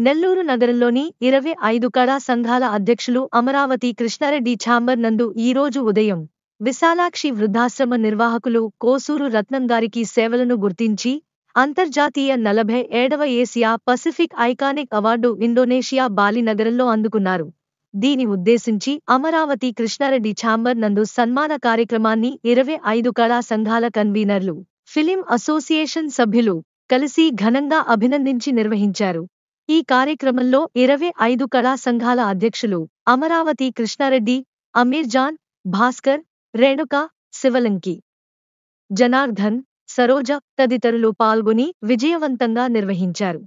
నెల్లూరు నగరంలోని 25 కళా సంఘాల అధ్యక్షులు అమరావతి కృష్ణారెడ్డి ఛాంబర్ నందు ఈరోజు ఉదయం విశాలాక్షి వృద్ధాశ్రమ నిర్వాహకులు కోసూరు రత్నం గారికి సేవలను గుర్తించి అంతర్జాతీయ 47వ Asia Pacific iconic award Indonesia Bali నగరంలో అందుకున్నారు. దీని ఉద్దేశించి అమరావతి కృష్ణారెడ్డి ఛాంబర్ నందు సన్మాన కార్యక్రమాన్ని 25 కళా సంఘాల కన్వీనర్లు, ఫిలిం అసోసియేషన్ సభ్యులు కలిసి ఘనంగా అభినందించి నిర్వహించారు. ఈ కార్యక్రమంలో 25 కళా సంఘాల అధ్యక్షులు అమరావతి కృష్ణారెడ్డి, అమీర్ జాన్, భాస్కర్, రేణుక, శివలంకి, జనార్దన్, సరోజ తదితరులు పాల్గొని విజయవంతంగా నిర్వహించారు.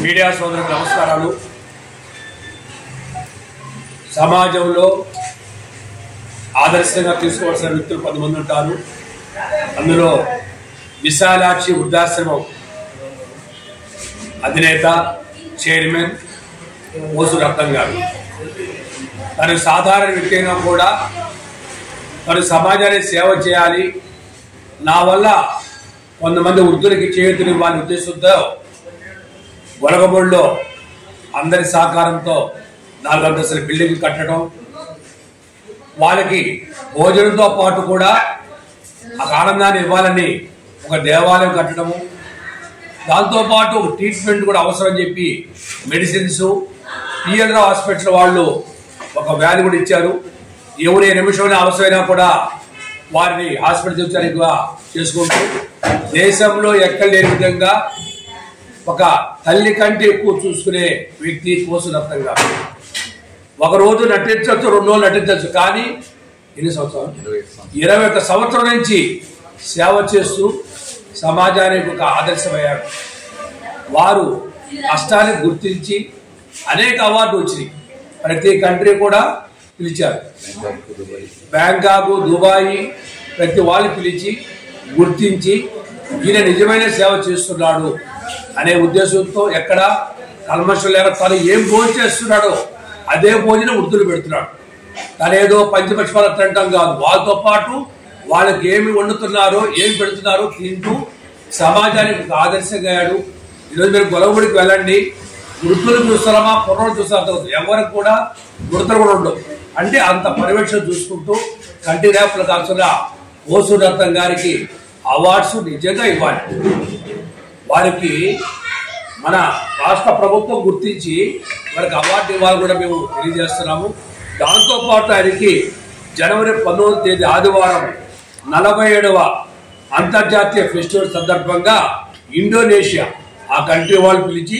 మీడియా సోదరులకు నమస్కారాలు. సమాజంలో ఆదర్శంగా తీసుకోవాల్సిన వ్యక్తులు 10 మంది ఉంటారు. అందులో విశాలాక్షి వృద్ధాశ్రమం అధినేత, చైర్మన్ కోసూరు రత్నం గారు. తను సాధారణ వ్యక్తి అయినా కూడా తను సమాజానికి సేవ చేయాలి, నా వల్ల కొంతమంది వృద్ధులకి చేయూతని వాళ్ళ ఉద్దేశంతో గొలగబొడిలో అందరి సహకారంతో 4 అంతస్తుల బిల్డింగ్ కట్టడం, వాళ్ళకి భోజనంతో పాటు కూడా ఆ ఆనందాన్ని ఇవ్వాలని ఒక దేవాలయం కట్టడము, దాంతోపాటు ఒక ట్రీట్మెంట్ కూడా అవసరం చెప్పి మెడిసిన్స్ పిఎల్ రావు హాస్పిటల్ వాళ్ళు ఒక వ్యాన్ కూడా ఇచ్చారు. ఎవరు ఏ నిమిషంలో అవసరమైనా కూడా వారిని హాస్పిటల్ చూసారిగా చేసుకుంటూ దేశంలో ఎక్కడ లేని విధంగా ఒక తల్లి కంటే ఎక్కువ చూసుకునే వ్యక్తి కోసూరు రత్నం గారు. ఒకరోజు నటించవచ్చు, 2 రోజులు నటించవచ్చు, కానీ ఎన్ని సంవత్సరాలు, 21 సంవత్సరం నుంచి సేవ చేస్తూ సమాజానికి ఒక ఆదర్శమయ్యారు. వారు కష్టాన్ని గుర్తించి అనేక అవార్డు వచ్చినాయి. ప్రతి కంట్రీ కూడా పిలిచారు. బ్యాంకాక్, దుబాయ్ ప్రతి వాళ్ళు పిలిచి గుర్తించి ఈయన నిజమైన సేవ చేస్తున్నాడు అనే ఉద్దేశంతో ఎక్కడ కల్మషం లేక తను ఏం భోజనం చేస్తున్నాడో అదే భోజనం వృద్ధులు పెడుతున్నాడు. తనేదో పంచపక్షపాల తినటం కాదు, వాళ్ళతో పాటు వాళ్ళకి ఏమి వండుతున్నారో ఏమి పెడుతున్నారో తింటూ సమాజానికి ఒక ఆదర్శంగా అయ్యాడు. ఈరోజు మీరు గొలవబడికి వెళ్ళండి, వృద్ధులు చూస్తారమా, కుర్రలు చూస్తారా, ఎవరికి కూడా వృద్ధులు కూడా ఉండవు. అంటే అంత పర్యవేక్షణ చూసుకుంటూ కంటి రేపులు కాల్సిన కోసూరు రత్నం గారికి అవార్డ్స్ నిజంగా ఇవ్వాలి. వారికి మన రాష్ట్ర ప్రభుత్వం గుర్తించి వారికి అవార్డు ఇవ్వాలి కూడా మేము తెలియజేస్తున్నాము. దాంతోపాటు ఆయనకి జనవరి 19వ తేదీ ఆదివారం 47వ అంతర్జాతీయ ఫెస్టివల్ సందర్భంగా ఇండోనేషియా ఆ కంట్రీ వాళ్ళు పిలిచి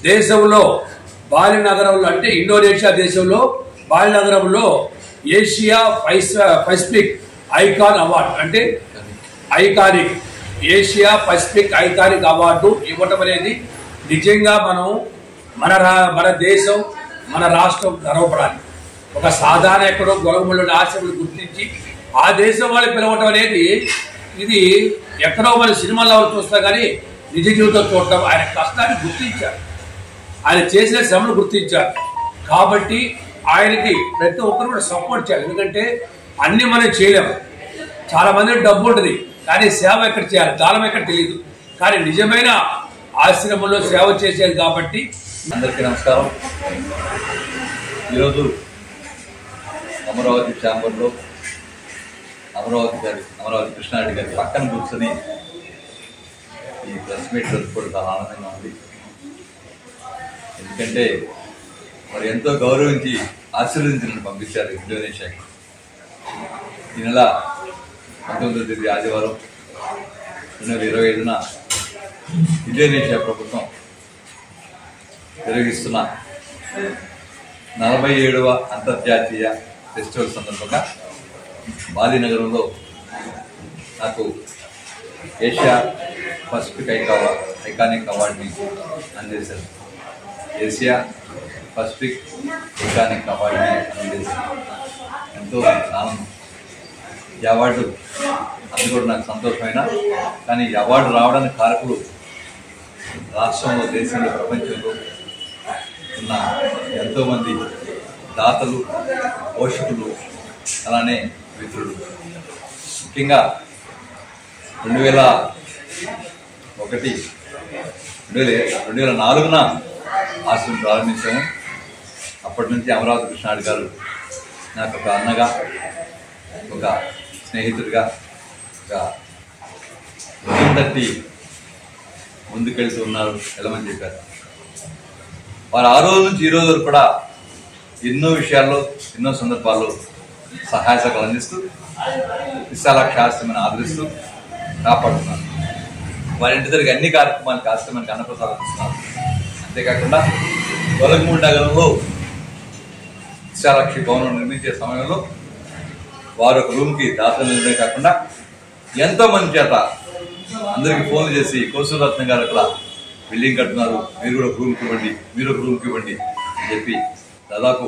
దేశంలో బాలి నగరంలో, అంటే ఇండోనేషియా దేశంలో బాలి నగరంలో ఏషియా పసిఫిక్ ఐకాన్ అవార్డు, అంటే iconic Asia Pacific iconic award ఇవ్వటం అనేది నిజంగా మన దేశం, మన రాష్ట్రం గర్వపడాలి. ఒక సాధారణ ఎక్కడో గొలగములోని ఆశలు గుర్తించి ఆ దేశం వాళ్ళు పిలవటం అనేది ఇది ఎక్కడో మన సినిమాల్లో చూస్తాం, కానీ నిజ జీవితం చూడటం. ఆయన కష్టాన్ని గుర్తించారు, ఆయన చేసిన శ్రమను గుర్తించారు. కాబట్టి ఆయనకి ప్రతి ఒక్కరు కూడా సపోర్ట్ చేయాలి. ఎందుకంటే అన్ని మనం చేయలేము. చాలా మంది డబ్బు ఉంటుంది, కానీ సేవ ఎక్కడ చేయాలి, దానం ఎక్కడ తెలియదు. కానీ నిజమైన ఆశ్రమంలో సేవ చేసేది కాబట్టి. అందరికీ నమస్కారం. ఈరోజు అమరావతి ఛాంబర్లో అమరావతి కృష్ణారెడ్డి గారి పక్కన కూర్చొని ఈ ప్రెస్ మీట్ జరుపుకోవడం చాలా ఆనందంగా ఉంది. ఎందుకంటే మరి ఎంతో గౌరవించి ఆశీర్వదించి పంపించారు ఇండోనేషియాకి. ఈ నెల 19వ తేదీ ఆదివారం 2025న ఇండోనేషియా ప్రభుత్వం నిర్వహిస్తున్న 47వ అంతర్జాతీయ ఫెస్టివల్ సందర్భంగా బాలి నగరంలో నాకు ఏషియా పసిఫిక్ ఐకానిక్ అవార్డుని అందజేశారు. ఏషియా పసిఫిక్ ఆర్గానిక్ అవార్డుని అందించి ఎంతో ఆనందం. ఈ అవార్డు అది కూడా నాకు సంతోషమైన, కానీ ఈ అవార్డు రావడానికి కారకులు రాష్ట్రంలో, దేశంలో, ప్రపంచంలో ఉన్న ఎంతోమంది దాతలు, పోషకులు, అలానే మిత్రులు. ముఖ్యంగా 2004 ఆశ్రమం ప్రారంభించాము. అప్పటి నుంచి అమరావతి కృష్ణారెడ్డి గారు నాకు ఒక అన్నగా, ఒక స్నేహితుడిగా, ఒక తట్టి ముందుకెళ్తూ ఉన్నారు, వెళ్ళమని చెప్పారు. వారు ఆ రోజు నుంచి ఈ రోజు వరకు కూడా ఎన్నో విషయాల్లో, ఎన్నో సందర్భాల్లో సహాయ సహకారాలు అందిస్తూ విశాలాక్షి ఆశ్రమాన్ని ఆదరిస్తూ కాపాడుతున్నారు. వారి ఇంటి దగ్గర అన్ని కార్యక్రమాలకు ఆశ్రమానికి అన్నప్రసాదం ఇస్తున్నారు. అంతేకాకుండా తొలగమూడి నగరంలో విశాలాక్షి భవనం నిర్మించే సమయంలో వారు ఒక రూమ్కి దాతలు నిర్ణయం కాకుండా ఎంతో మంది చేత అందరికీ ఫోన్లు చేసి కోసూరు రత్నం గారు అక్కడ బిల్డింగ్ కడుతున్నారు, మీరు కూడా ఒక రూమ్కి ఇవ్వండి, మీరు ఒక రూమ్కి ఇవ్వండి అని చెప్పి దాదాపు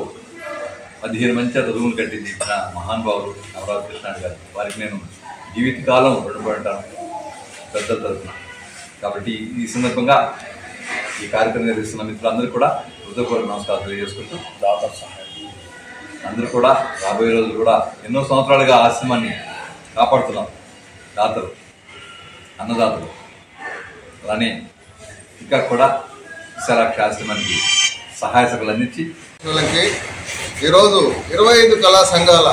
15 మంది చేత రూములు కట్టింది మన మహానుభావులు అమరావతి కృష్ణారెడ్డి గారు. వారికి నేను జీవితకాలం రుణపడి ఉంటాను పెద్దల తరఫున. కాబట్టి ఈ సందర్భంగా ఈ కార్యక్రమం నిర్వహిస్తున్న మిత్రులందరూ కూడా హృదయపూర్వక నమస్కారాలు తెలియజేసుకుంటూ, దాతల సహాయం అందరూ కూడా రాబోయే రోజులు కూడా ఎన్నో సంవత్సరాలుగా ఆశ్రమాన్ని కాపాడుతున్నాం. దాతలు, అన్నదాతలు, అలానే ఇంకా కూడా విశాలాక్షి ఆశ్రమానికి సహాయ సహకారాలు అందించి ఈరోజు 25 కళా సంఘాల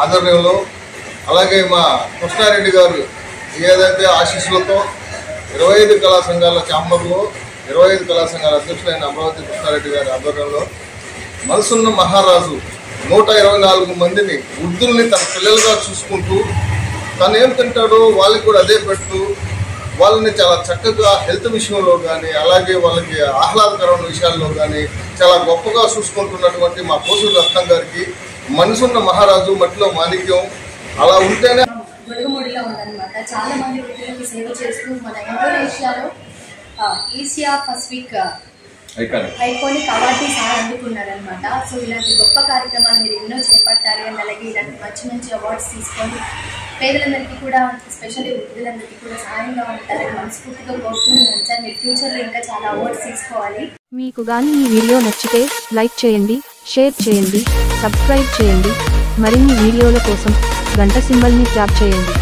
ఆధ్వర్యంలో, అలాగే మా కృష్ణారెడ్డి గారు ఏదైతే ఆశీస్సులతో 25 కళా సంఘాల ఛాంబర్లో 25 కళా సంఘాల అధ్యక్షులైన అమరావతి కృష్ణారెడ్డి గారి ఆధ్వర్యంలో మనసున్న మహారాజు 124 మందిని వృద్ధుల్ని తన పిల్లలుగా చూసుకుంటూ, తను ఏం తింటాడో వాళ్ళకి కూడా అదే పెడుతూ, వాళ్ళని చాలా చక్కగా హెల్త్ విషయంలో కానీ, అలాగే వాళ్ళకి ఆహ్లాదకరమైన విషయాల్లో కానీ చాలా గొప్పగా చూసుకుంటున్నటువంటి మా కోసూరు రత్నం గారికి మనసున్న మహారాజు మట్టిలో మాణిక్యం అలా ఉంటేనే గొడుగుముడిలో ఉందన్నమాట. చాలా మంది వృద్ధులకి సేవ చేస్తూ మన ఇండోనేషియాలో Asia Pacific iconic award sir అందుకున్నారనమాట. సో ఇలాంటి గొప్ప కార్యక్రమాలు మీరు ఎన్నో చేపట్టాలి అని, అలాగే ఇలాంటి మంచి మంచి అవార్డ్స్ తీసుకొని పేదలందరికీ కూడా, ఎస్పెషల్లీ వృద్ధులందరికీ కూడా సహాయంగా ఉంటారని మనస్ఫూర్తిగా కోరుకుంటున్నాను సార్. మీరు ఫ్యూచర్లో ఇంకా చాలా అవార్డ్స్ తీసుకోవాలి. మీకు గాని ఈ వీడియో నచ్చితే లైక్ చేయండి, షేర్ చేయండి, సబ్స్క్రైబ్ చేయండి. మరిన్ని వీడియోల కోసం గంట సింబల్ని ట్యాప్ చేయండి.